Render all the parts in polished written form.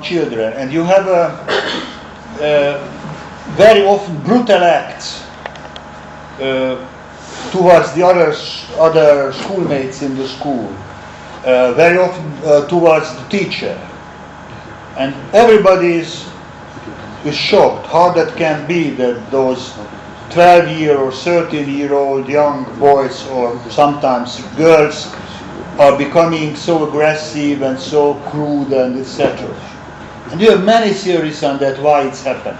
children, and you have very often brutal acts towards the other schoolmates in the school, very often towards the teacher, and everybody is shocked how that can be that those 12-year or 13-year-old young boys or sometimes girls are becoming so aggressive and so crude and etc. And you have many theories on that, why it's happening.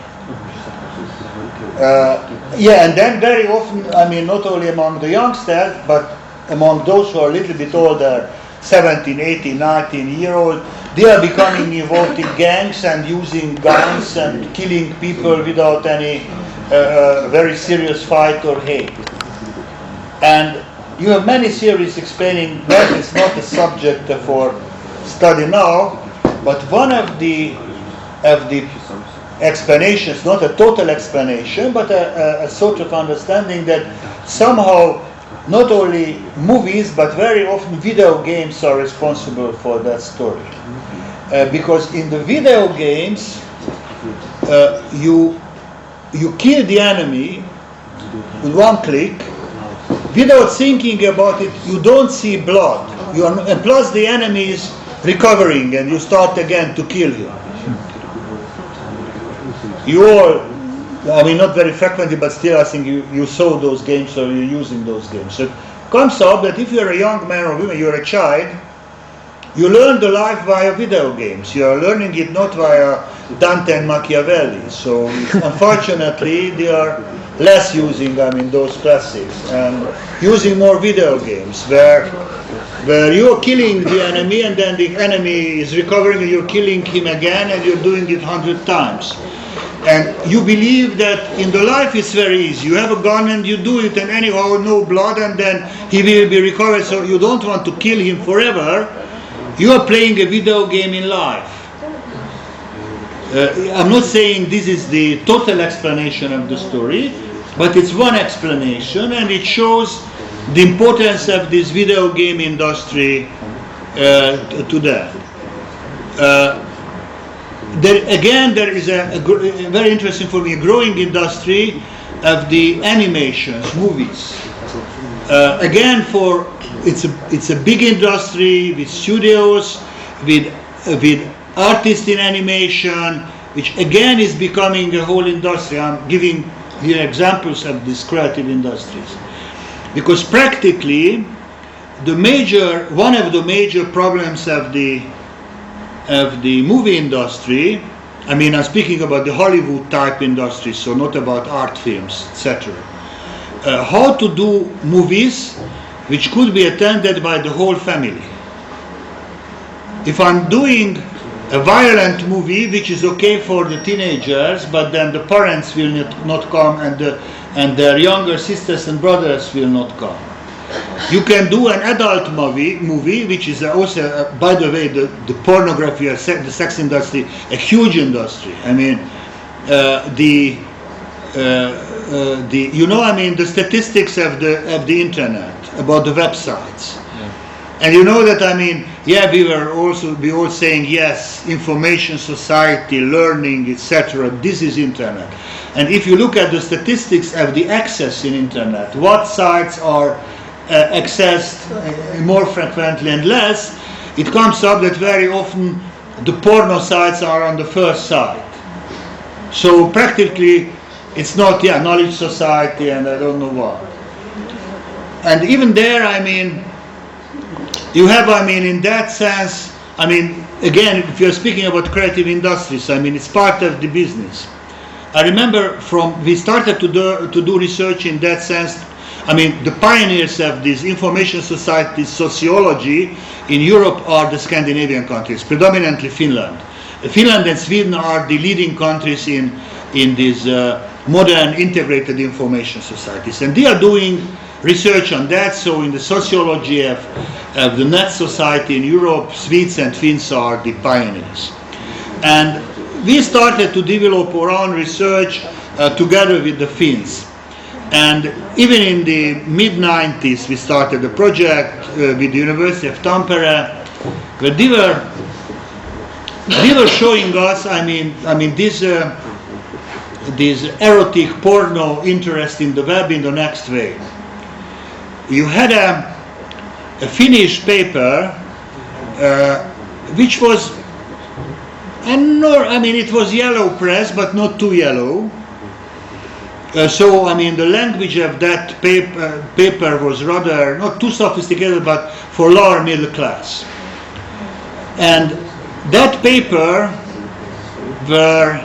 And then very often, I mean, not only among the youngsters, but among those who are a little bit older, 17, 18, 19-year-old, they are becoming involved in gangs and using guns and killing people without any very serious fight or hate. And you have many theories explaining that. It's not a subject for study now, but one of the explanations, not a total explanation, but a sort of understanding that somehow not only movies but very often video games are responsible for that story. Because in the video games you kill the enemy with one click without thinking about it. You don't see blood, and plus the enemy is recovering and you start again to kill him. You all, I mean, not very frequently, but still I think you saw those games or you're using those games. So it comes up that if you're a young man or woman, you're a child, you learn the life via video games. You are learning it not via Dante and Machiavelli. So unfortunately they are less using, I mean, those classics and using more video games where you're killing the enemy and then the enemy is recovering and you're killing him again and you're doing it 100 times. And you believe that in the life it's very easy. You have a gun and you do it and anyhow no blood and then he will be recovered, so you don't want to kill him forever. You are playing a video game in life. I'm not saying this is the total explanation of the story, but it's one explanation and it shows the importance of this video game industry to that. There is a very interesting for me, a growing industry of the animations, movies. It's a big industry with studios, with artists in animation, which again is becoming a whole industry. I'm giving here examples of these creative industries, because practically one of the major problems of the movie industry, I mean, I'm speaking about the Hollywood type industry, so not about art films, etc. How to do movies which could be attended by the whole family. If I'm doing a violent movie which is okay for the teenagers, but then the parents will not come and their younger sisters and brothers will not come. You can do an adult movie which is also, by the way, the pornography, the sex industry, a huge industry. I mean, the statistics of the internet about the websites. And you know that, I mean, we all saying yes, information society, learning, etc. This is internet. And if you look at the statistics of the access in internet, what sites are accessed more frequently and less, it comes up that very often the porno sites are on the first site. So practically it's not knowledge society and I don't know what. And even there, I mean, you have, I mean, in that sense, I mean, again, if you're speaking about creative industries, I mean, it's part of the business. I remember we started to do research in that sense. I mean, the pioneers of this information society sociology in Europe are the Scandinavian countries, predominantly Finland. Finland and Sweden are the leading countries in these modern integrated information societies. And they are doing research on that. So in the sociology of the net society in Europe, Swedes and Finns are the pioneers. And we started to develop our own research together with the Finns. And even in the mid-90s, we started a project with the University of Tampere, where they were they were showing us, this erotic porno interest in the web in the next way. You had a Finnish paper which was, it was yellow press, but not too yellow. The language of that paper was rather not too sophisticated, but for lower middle class. And that paper were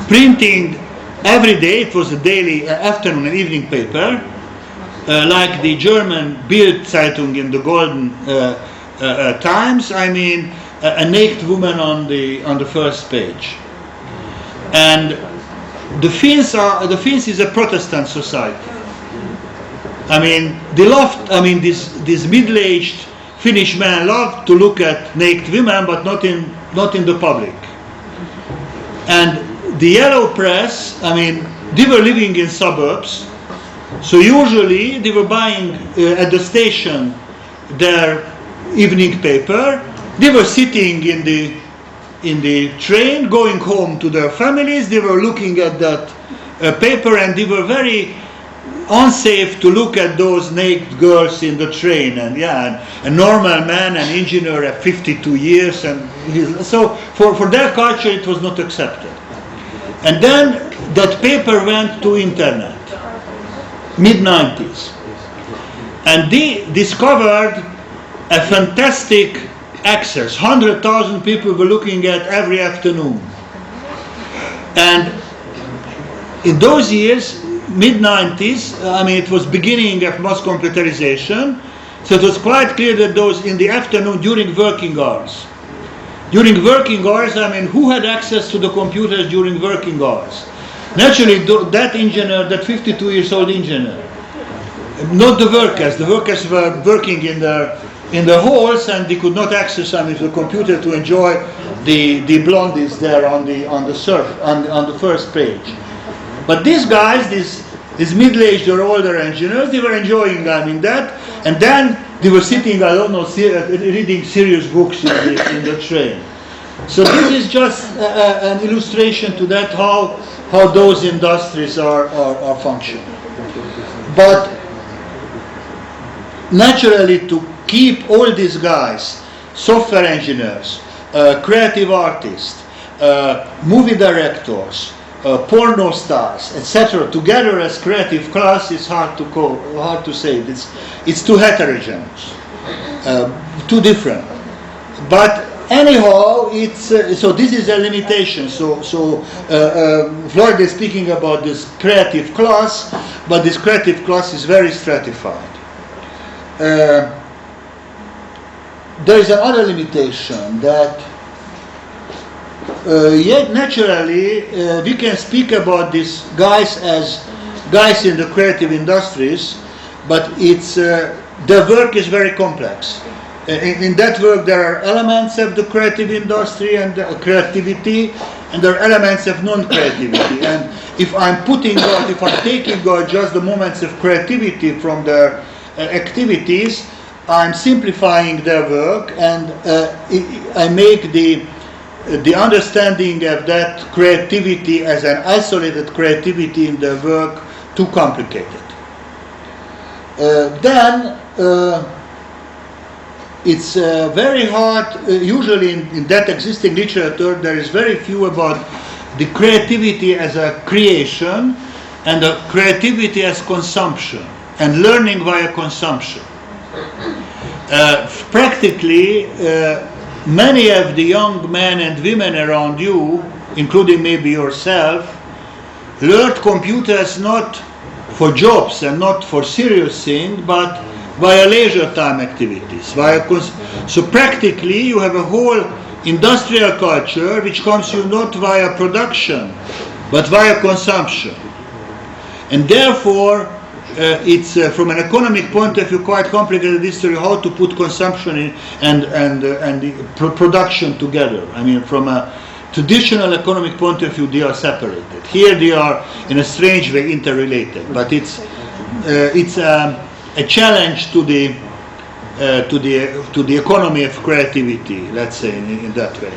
printing every day. It was a daily afternoon and evening paper, like the German Bild Zeitung in the golden times. A naked woman on the first page. And the Finns is a Protestant society. They loved. This middle-aged Finnish men loved to look at naked women, but not in the public. And the yellow press, they were living in suburbs, so usually they were buying at the station their evening paper. They were sitting in the train, going home to their families. They were looking at that paper, and they were very unsafe to look at those naked girls in the train. And a normal man, an engineer at 52 years, and so for their culture it was not accepted. And then that paper went to internet, mid-90s, and they discovered a fantastic access. 100,000 people were looking at every afternoon. And in those years, mid-90s, it was beginning of mass computerization, so it was quite clear that those in the afternoon during working hours. During working hours, who had access to the computers during working hours? Naturally, that engineer, that 52 years old engineer, not the workers. The workers were working in the halls, and they could not access the computer to enjoy the blondies there on the first page. But these guys, these middle-aged or older engineers, they were enjoying that, and then they were sitting, reading serious books in the train. So this is just an illustration to that, how those industries are functioning. But naturally, to keep all these guys, software engineers, creative artists, movie directors, porno stars, etc., together as creative class is hard to say. It's too heterogeneous, too different. But anyhow, so this is a limitation. So Floyd is speaking about this creative class, but this creative class is very stratified. There is another limitation that yet naturally we can speak about these guys as guys in the creative industries, but their work is very complex. In that work there are elements of the creative industry and creativity, and there are elements of non-creativity. And if I'm taking out just the moments of creativity from their activities, I'm simplifying their work, and I make the understanding of that creativity as an isolated creativity in their work too complicated. Then it's very hard, usually in that existing literature, there is very few about the creativity as a creation and the creativity as consumption and learning via consumption. Practically, many of the young men and women around you, including maybe yourself, learned computers not for jobs and not for serious things, but via leisure time activities. So practically you have a whole industrial culture which comes to you not via production, but via consumption. And therefore, it's from an economic point of view quite complicated history how to put consumption and production together. From a traditional economic point of view, they are separated. Here they are in a strange way interrelated, but it's a challenge to the economy of creativity, let's say in that way.